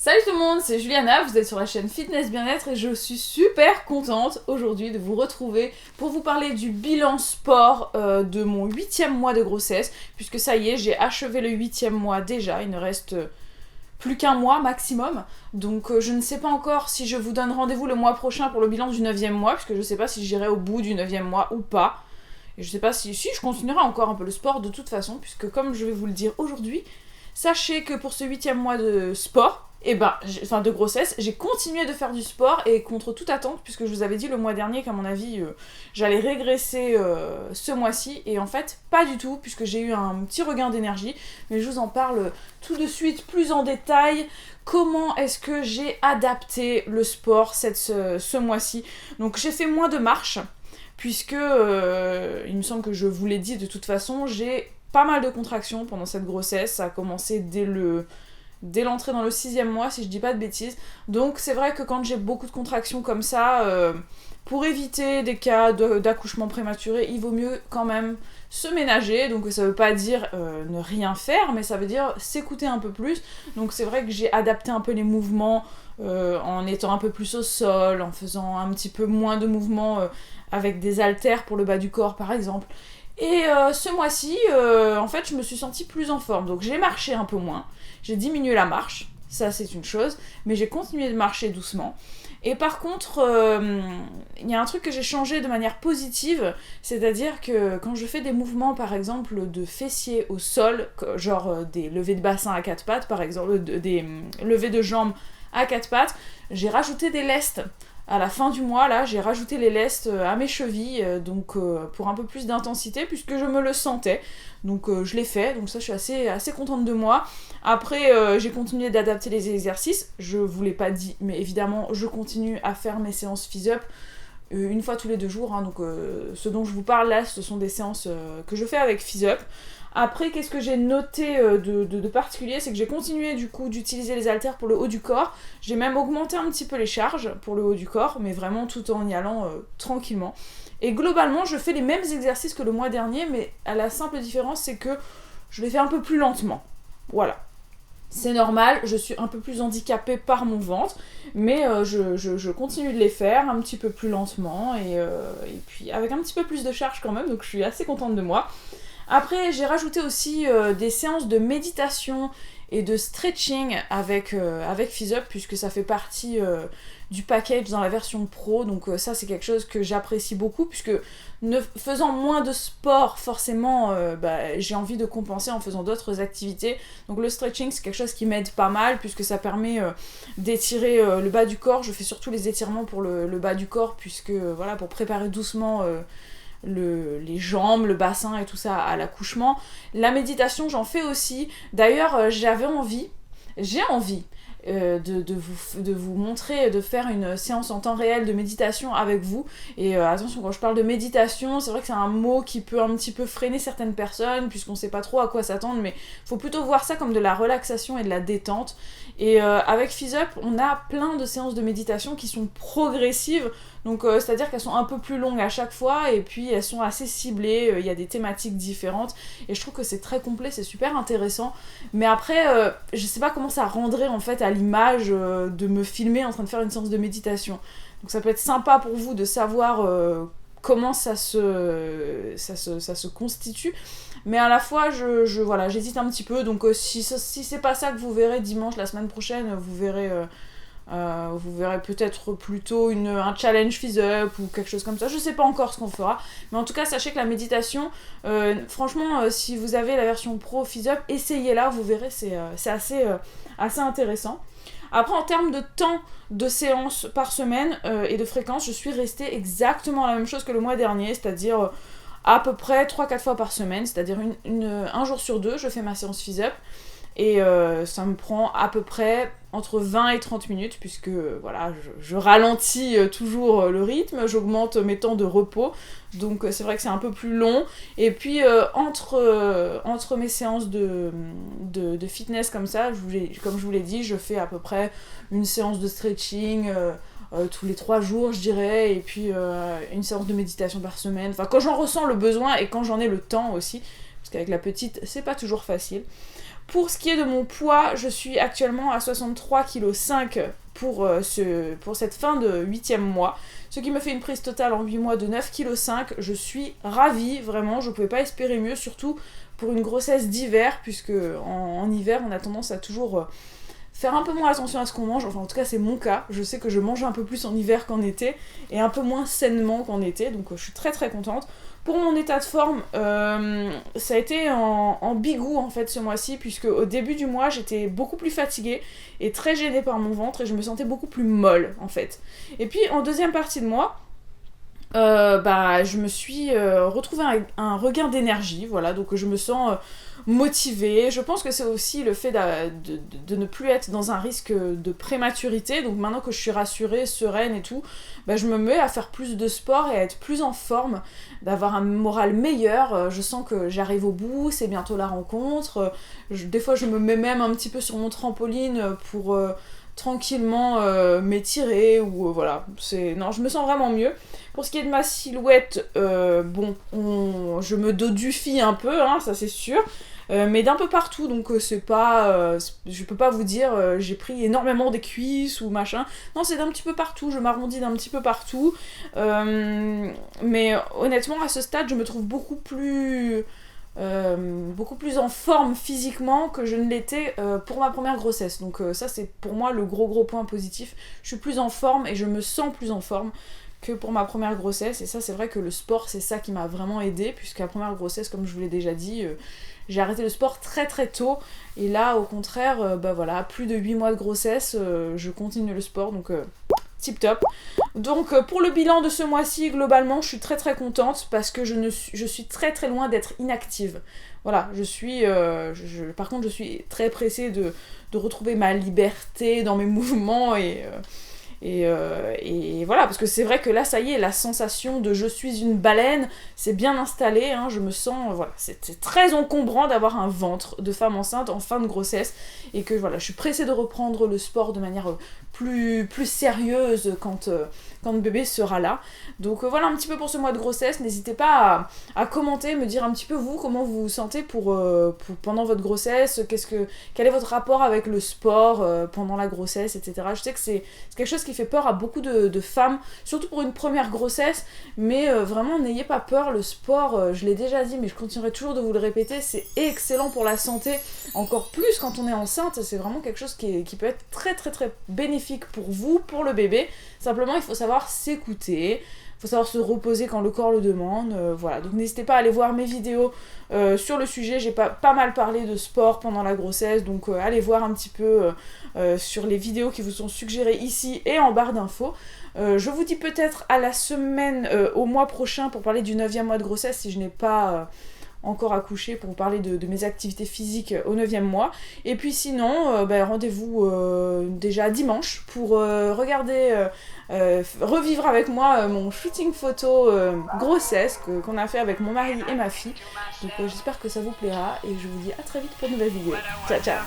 Salut tout le monde, c'est Juliana, vous êtes sur la chaîne Fitness Bien-être et je suis super contente aujourd'hui de vous retrouver pour vous parler du bilan sport de mon 8e mois de grossesse, puisque ça y est, j'ai achevé le 8e mois déjà, il ne reste plus qu'un mois maximum, donc je ne sais pas encore si je vous donne rendez-vous le mois prochain pour le bilan du 9e mois, puisque je ne sais pas si j'irai au bout du 9e mois ou pas, et je ne sais pas si je continuerai encore un peu le sport de toute façon, puisque comme je vais vous le dire aujourd'hui, sachez que pour ce 8e mois de sport, de grossesse, j'ai continué de faire du sport et contre toute attente, puisque je vous avais dit le mois dernier qu'à mon avis j'allais régresser ce mois-ci, et en fait pas du tout, puisque j'ai eu un petit regain d'énergie, mais je vous en parle tout de suite plus en détail. Comment est-ce que j'ai adapté le sport ce mois-ci? Donc j'ai fait moins de marche, puisque il me semble que je vous l'ai dit de toute façon, j'ai pas mal de contractions pendant cette grossesse, ça a commencé dès l'entrée dans le 6e mois, si je dis pas de bêtises. Donc c'est vrai que quand j'ai beaucoup de contractions comme ça, pour éviter des cas d'accouchement prématuré, il vaut mieux quand même se ménager. Donc ça veut pas dire ne rien faire, mais ça veut dire s'écouter un peu plus. Donc c'est vrai que j'ai adapté un peu les mouvements en étant un peu plus au sol, en faisant un petit peu moins de mouvements avec des haltères pour le bas du corps par exemple. Et ce mois-ci, en fait, je me suis sentie plus en forme. Donc j'ai marché un peu moins, j'ai diminué la marche, ça c'est une chose, mais j'ai continué de marcher doucement. Et par contre, il y a un truc que j'ai changé de manière positive, c'est-à-dire que quand je fais des mouvements, par exemple, de fessiers au sol, genre des levées de bassin à quatre pattes, par exemple, des levées de jambes à quatre pattes, j'ai rajouté des lestes. À la fin du mois, là, j'ai rajouté les lestes à mes chevilles, donc pour un peu plus d'intensité, puisque je me le sentais. Donc je l'ai fait, donc ça je suis assez contente de moi. Après, j'ai continué d'adapter les exercices, je vous l'ai pas dit, mais évidemment, je continue à faire mes séances phys-up une fois tous les 2 jours, hein, donc ce dont je vous parle là, ce sont des séances que je fais avec phys-up. Après, qu'est-ce que j'ai noté de particulier, c'est que j'ai continué du coup d'utiliser les haltères pour le haut du corps. J'ai même augmenté un petit peu les charges pour le haut du corps, mais vraiment tout en y allant tranquillement. Et globalement, je fais les mêmes exercices que le mois dernier, mais à la simple différence, c'est que je les fais un peu plus lentement. Voilà. C'est normal, je suis un peu plus handicapée par mon ventre, mais je continue de les faire un petit peu plus lentement, et puis avec un petit peu plus de charge quand même, donc je suis assez contente de moi. Après, j'ai rajouté aussi des séances de méditation et de stretching avec phys-up, puisque ça fait partie du package dans la version pro, donc ça c'est quelque chose que j'apprécie beaucoup, puisque faisant moins de sport, forcément, j'ai envie de compenser en faisant d'autres activités. Donc le stretching c'est quelque chose qui m'aide pas mal, puisque ça permet d'étirer le bas du corps. Je fais surtout les étirements pour le bas du corps, puisque voilà, pour préparer doucement les jambes, le bassin et tout ça à l'accouchement. La méditation, j'en fais aussi. D'ailleurs, j'ai envie de vous montrer, de faire une séance en temps réel de méditation avec vous. Et attention, quand je parle de méditation, c'est vrai que c'est un mot qui peut un petit peu freiner certaines personnes, puisqu'on sait pas trop à quoi s'attendre, mais faut plutôt voir ça comme de la relaxation et de la détente. Et avec phys-up, on a plein de séances de méditation qui sont progressives, donc c'est-à-dire qu'elles sont un peu plus longues à chaque fois, et puis elles sont assez ciblées, il y a des thématiques différentes, et je trouve que c'est très complet, c'est super intéressant. Mais après, je sais pas comment ça rendrait en fait à l'image de me filmer en train de faire une séance de méditation. Donc ça peut être sympa pour vous de savoir comment ça se constitue, mais à la fois voilà, j'hésite un petit peu. Donc si c'est pas ça que vous verrez dimanche la semaine prochaine, vous verrez peut-être plutôt un challenge phys-up ou quelque chose comme ça. Je sais pas encore ce qu'on fera, mais en tout cas sachez que la méditation, franchement, si vous avez la version pro phys-up, essayez-la, vous verrez, c'est assez intéressant. Après, en termes de temps de séance par semaine et de fréquence, je suis restée exactement la même chose que le mois dernier, c'est-à-dire à peu près 3-4 fois par semaine, c'est-à-dire un jour sur 2, je fais ma séance phys-up. Et ça me prend à peu près entre 20 et 30 minutes, puisque voilà, je ralentis toujours le rythme, j'augmente mes temps de repos, donc c'est vrai que c'est un peu plus long. Et puis entre mes séances de fitness comme ça, comme je vous l'ai dit, je fais à peu près une séance de stretching tous les 3 jours, je dirais, et puis une séance de méditation par semaine, enfin quand j'en ressens le besoin et quand j'en ai le temps aussi, parce qu'avec la petite, c'est pas toujours facile. Pour ce qui est de mon poids, je suis actuellement à 63,5 kg pour cette fin de 8e mois. Ce qui me fait une prise totale en 8 mois de 9,5 kg. Je suis ravie, vraiment, je ne pouvais pas espérer mieux, surtout pour une grossesse d'hiver, puisque en hiver, on a tendance à toujours faire un peu moins attention à ce qu'on mange. Enfin, en tout cas, c'est mon cas. Je sais que je mange un peu plus en hiver qu'en été, et un peu moins sainement qu'en été, donc je suis très très contente. Pour mon état de forme, ça a été en bigou en fait ce mois-ci, puisque au début du mois j'étais beaucoup plus fatiguée et très gênée par mon ventre et je me sentais beaucoup plus molle en fait. Et puis en deuxième partie de mois, je me suis retrouvée un regain d'énergie, voilà, donc je me sens motivée. Je pense que c'est aussi le fait de ne plus être dans un risque de prématurité, donc maintenant que je suis rassurée, sereine et tout, je me mets à faire plus de sport et à être plus en forme, d'avoir un moral meilleur. Je sens que j'arrive au bout, c'est bientôt la rencontre. Des fois je me mets même un petit peu sur mon trampoline pour tranquillement m'étirer ou voilà, non, je me sens vraiment mieux. Pour ce qui est de ma silhouette, je me dodifie un peu, hein, ça c'est sûr, mais d'un peu partout, donc c'est pas, je peux pas vous dire j'ai pris énormément des cuisses ou machin, non, c'est d'un petit peu partout, je m'arrondis d'un petit peu partout, mais honnêtement à ce stade je me trouve beaucoup plus en forme physiquement que je ne l'étais pour ma première grossesse, donc ça c'est pour moi le gros point positif. Je suis plus en forme et je me sens plus en forme que pour ma première grossesse, et ça c'est vrai que le sport c'est ça qui m'a vraiment aidée, puisque la première grossesse, comme je vous l'ai déjà dit, j'ai arrêté le sport très très tôt, et là au contraire, plus de 8 mois de grossesse, je continue le sport, donc tip top. Donc pour le bilan de ce mois-ci, globalement je suis très très contente, parce que je suis très très loin d'être inactive. Voilà, par contre je suis très pressée de retrouver ma liberté dans mes mouvements, et voilà, parce que c'est vrai que là, ça y est, la sensation de je suis une baleine, c'est bien installé, hein, je me sens, voilà, c'est très encombrant d'avoir un ventre de femme enceinte en fin de grossesse, et que voilà, je suis pressée de reprendre le sport de manière plus sérieuse quand le bébé sera là. Donc voilà un petit peu pour ce mois de grossesse. N'hésitez pas à commenter, me dire un petit peu vous, comment vous vous sentez pendant votre grossesse, quel est votre rapport avec le sport pendant la grossesse, etc. Je sais que c'est quelque chose qui fait peur à beaucoup de femmes, surtout pour une première grossesse, mais vraiment n'ayez pas peur, le sport, je l'ai déjà dit, mais je continuerai toujours de vous le répéter, c'est excellent pour la santé, encore plus quand on est enceinte, c'est vraiment quelque chose qui peut être très très très bénéfique pour vous, pour le bébé. Simplement il faut savoir s'écouter, il faut savoir se reposer quand le corps le demande, voilà. Donc n'hésitez pas à aller voir mes vidéos sur le sujet, j'ai pas mal parlé de sport pendant la grossesse, donc allez voir un petit peu sur les vidéos qui vous sont suggérées ici et en barre d'infos. Je vous dis peut-être à la semaine, au mois prochain, pour parler du 9e mois de grossesse, si je n'ai pas encore accouché, pour vous parler de mes activités physiques au 9e mois. Et puis sinon, rendez-vous déjà dimanche pour revivre avec moi mon shooting photo grossesse qu'on a fait avec mon mari et ma fille. Donc j'espère que ça vous plaira, et je vous dis à très vite pour de nouvelles vidéos. Ciao ciao.